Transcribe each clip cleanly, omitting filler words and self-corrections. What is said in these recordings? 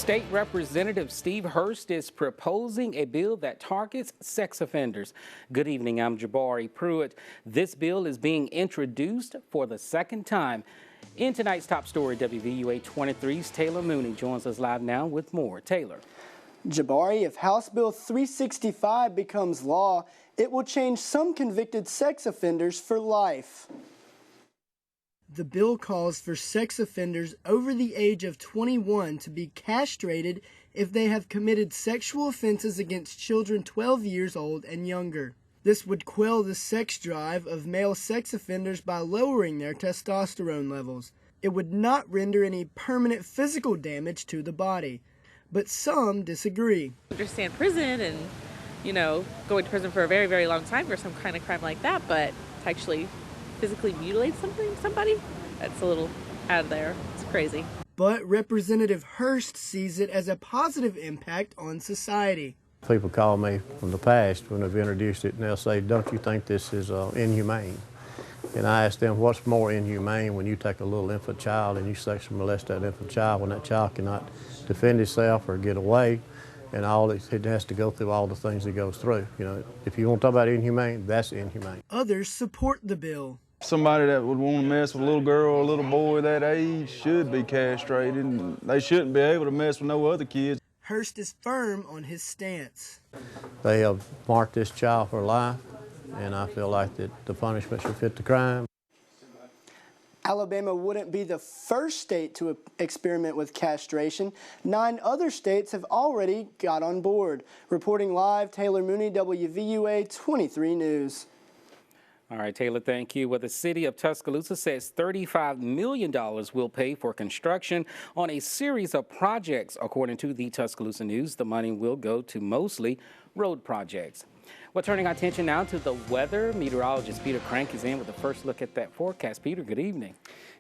State Representative Steve Hurst is proposing a bill that targets sex offenders. Good evening, I'm Jabari Pruitt. This bill is being introduced for the second time. In tonight's top story, WVUA 23's Taylor Mooney joins us live now with more. Taylor. Jabari, if House Bill 365 becomes law, it will change some convicted sex offenders for life. The bill calls for sex offenders over the age of 21 to be castrated if they have committed sexual offenses against children 12 years old and younger. This would quell the sex drive of male sex offenders by lowering their testosterone levels. It would not render any permanent physical damage to the body, but some disagree. I understand prison and, going to prison for a very, very long time for some kind of crime like that, but to actually physically mutilate somebody, that's a little out of there. It's crazy. But Representative Hurst sees it as a positive impact on society. People call me from the past when they've introduced it and they'll say, don't you think this is inhumane? And I ask them, what's more inhumane when you take a little infant child and you sexually molest that infant child when that child cannot defend itself or get away, and it has to go through all the things it goes through. If you want to talk about inhumane, that's inhumane. Others support the bill. Somebody that would want to mess with a little girl or a little boy that age should be castrated, and they shouldn't be able to mess with no other kids. Hurst is firm on his stance. They have marked this child for life, and I feel like that the punishment should fit the crime. Alabama wouldn't be the first state to experiment with castration. 9 other states have already got on board. Reporting live, Taylor Mooney, WVUA 23 News. All right, Taylor, thank you. Well, the city of Tuscaloosa says $35 million will pay for construction on a series of projects. According to the Tuscaloosa News, the money will go to mostly road projects. Well, turning our attention now to the weather, meteorologist Peter Crank is in with the first look at that forecast. Peter, good evening.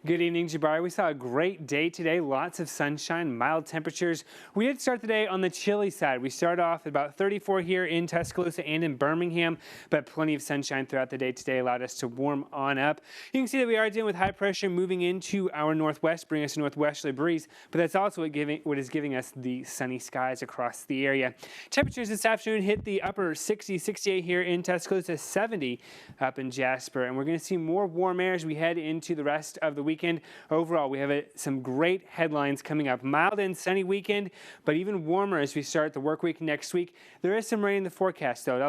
Good evening, Jabari. We saw a great day today. Lots of sunshine, mild temperatures. We did start the day on the chilly side. We started off at about 34 here in Tuscaloosa and in Birmingham, but plenty of sunshine throughout the day today allowed us to warm on up. You can see that we are dealing with high pressure moving into our northwest, bringing us a northwesterly breeze, but that's also what is giving us the sunny skies across the area. Temperatures this afternoon hit the upper 60s, 68 here in Tuscaloosa, 70 up in Jasper, and we're going to see more warm air as we head into the rest of the weekend. Overall, we have some great headlines coming up. Mild and sunny weekend, but even warmer as we start the work week next week. There is some rain in the forecast, though.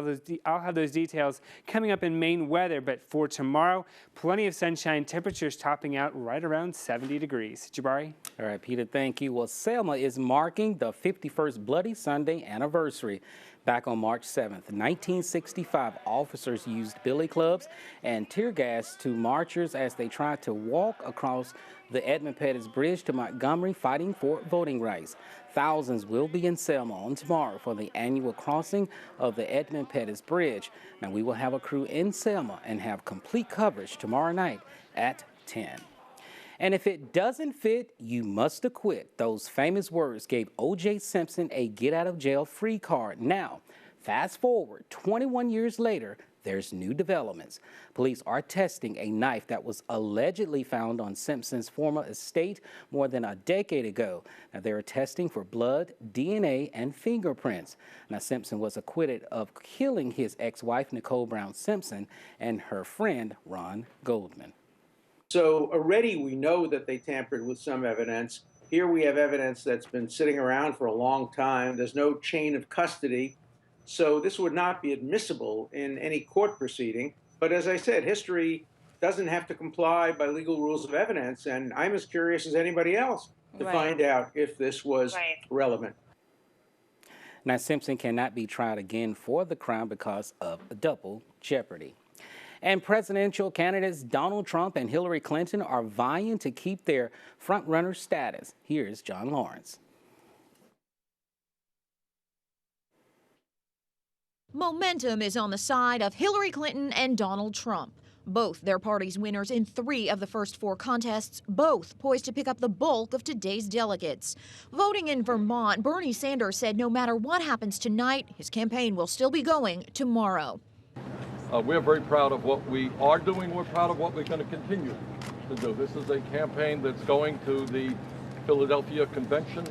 I'll have those details coming up in Maine weather, but for tomorrow, plenty of sunshine, temperatures topping out right around 70 degrees. Jabari? All right, Peter, thank you. Well, Selma is marking the 51st Bloody Sunday anniversary. Back on March 7th, 1965, officers used billy clubs and tear gas to marchers as they tried to walk across the Edmund Pettus Bridge to Montgomery fighting for voting rights. Thousands will be in Selma on tomorrow for the annual crossing of the Edmund Pettus Bridge. Now, we will have a crew in Selma and have complete coverage tomorrow night at 10. And if it doesn't fit, you must acquit. Those famous words gave O.J. Simpson a get-out-of-jail-free card. Now, fast forward 21 years later, there's new developments. Police are testing a knife that was allegedly found on Simpson's former estate more than a decade ago. Now, they're testing for blood, DNA, and fingerprints. Now, Simpson was acquitted of killing his ex-wife, Nicole Brown Simpson, and her friend, Ron Goldman. So already we know that they tampered with some evidence. Here we have evidence that's been sitting around for a long time. There's no chain of custody. So this would not be admissible in any court proceeding. But as I said, history doesn't have to comply by legal rules of evidence. And I'm as curious as anybody else to find out if this was relevant. Now, Simpson cannot be tried again for the crime because of double jeopardy. And presidential candidates Donald Trump and Hillary Clinton are vying to keep their front-runner status. Here's John Lawrence. Momentum is on the side of Hillary Clinton and Donald Trump. Both their party's winners in 3 of the first 4 contests, both poised to pick up the bulk of today's delegates. Voting in Vermont, Bernie Sanders said no matter what happens tonight, his campaign will still be going tomorrow. We're very proud of what we are doing. We're proud of what we're going to continue to do. This is a campaign that's going to the Philadelphia Convention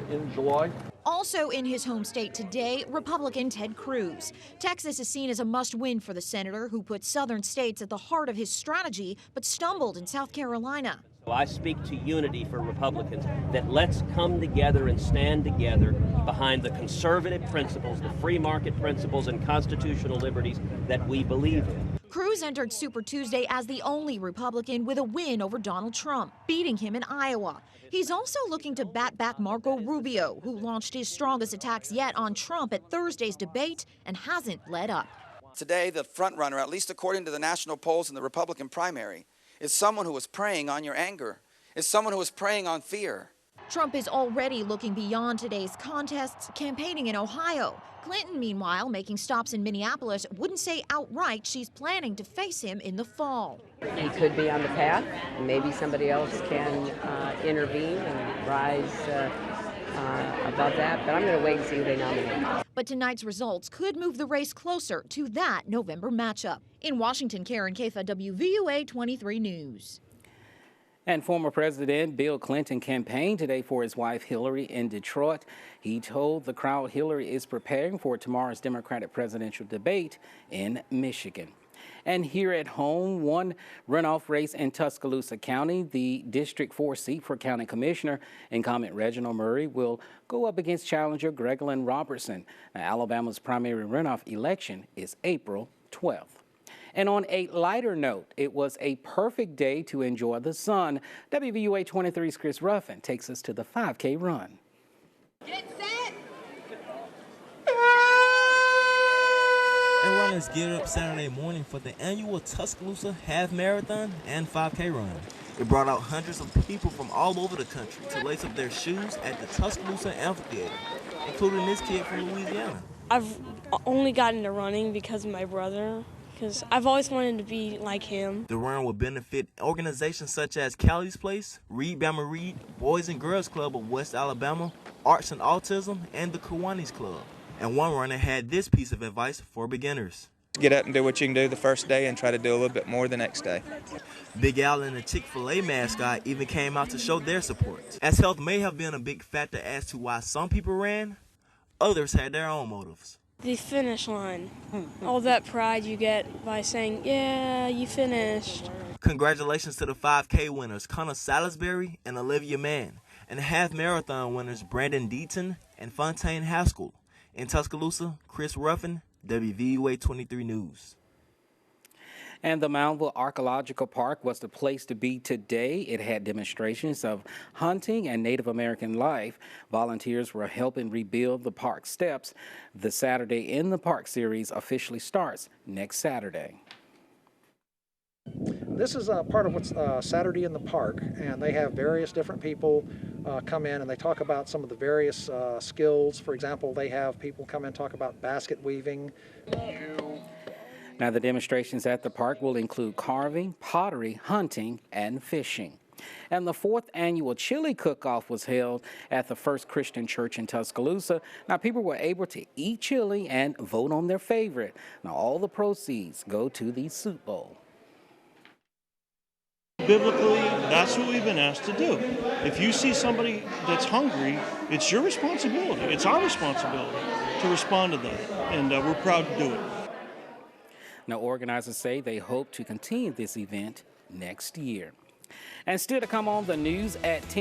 in July. Also in his home state today, Republican Ted Cruz. Texas is seen as a must-win for the senator who put southern states at the heart of his strategy, but stumbled in South Carolina. I speak to unity for Republicans, that let's come together and stand together behind the conservative principles, the free market principles and constitutional liberties that we believe in. Cruz entered Super Tuesday as the only Republican with a win over Donald Trump, beating him in Iowa. He's also looking to bat back Marco Rubio, who launched his strongest attacks yet on Trump at Thursday's debate and hasn't let up. Today, the frontrunner, at least according to the national polls in the Republican primary, is someone who is preying on your anger, is someone who is preying on fear. Trump is already looking beyond today's contests, campaigning in Ohio. Clinton, meanwhile, making stops in Minneapolis, wouldn't say outright she's planning to face him in the fall. He could be on the path. Maybe somebody else can intervene and rise above that, but I'm going to wait and see who they nominate. But tonight's results could move the race closer to that November matchup. In Washington, Karen Kafa, WVUA 23 News. And former President Bill Clinton campaigned today for his wife Hillary in Detroit. He told the crowd Hillary is preparing for tomorrow's Democratic presidential debate in Michigan. And here at home, one runoff race in Tuscaloosa County, the District 4 seat for County Commissioner incumbent Reginald Murray will go up against challenger Gregolyn Robertson. Now, Alabama's primary runoff election is April 12th. And on a lighter note, it was a perfect day to enjoy the sun. WVUA 23's Chris Ruffin takes us to the 5K run. Get set! And runners geared up Saturday morning for the annual Tuscaloosa Half Marathon and 5K run. It brought out hundreds of people from all over the country to lace up their shoes at the Tuscaloosa Amphitheater, including this kid from Louisiana. I've only gotten into running because of my brother, because I've always wanted to be like him. The run will benefit organizations such as Callie's Place, Reed Bama Reed, Boys and Girls Club of West Alabama, Arts and Autism, and the Kiwanis Club. And one runner had this piece of advice for beginners. Get up and do what you can do the first day and try to do a little bit more the next day. Big Al and the Chick-fil-A mascot even came out to show their support. As health may have been a big factor as to why some people ran, others had their own motives. The finish line. All that pride you get by saying, yeah, you finished. Congratulations to the 5K winners, Connor Salisbury and Olivia Mann, and the half marathon winners, Brandon Deaton and Fontaine Haskell. In Tuscaloosa, Chris Ruffin, WVUA 23 News. And the Moundsville Archaeological Park was the place to be today. It had demonstrations of hunting and Native American life. Volunteers were helping rebuild the park steps. The Saturday in the Park series officially starts next Saturday. This is part of what's Saturday in the Park, and they have various different people come in and they talk about some of the various skills. For example, they have people come in and talk about basket weaving. Now, the demonstrations at the park will include carving, pottery, hunting, and fishing. And the 4th annual chili cook-off was held at the First Christian Church in Tuscaloosa. Now, people were able to eat chili and vote on their favorite. Now, all the proceeds go to the Soup Bowl. Biblically, that's what we've been asked to do. If you see somebody that's hungry, it's your responsibility. It's our responsibility to respond to that, and we're proud to do it. Now, organizers say they hope to continue this event next year. And still to come on the news at 10.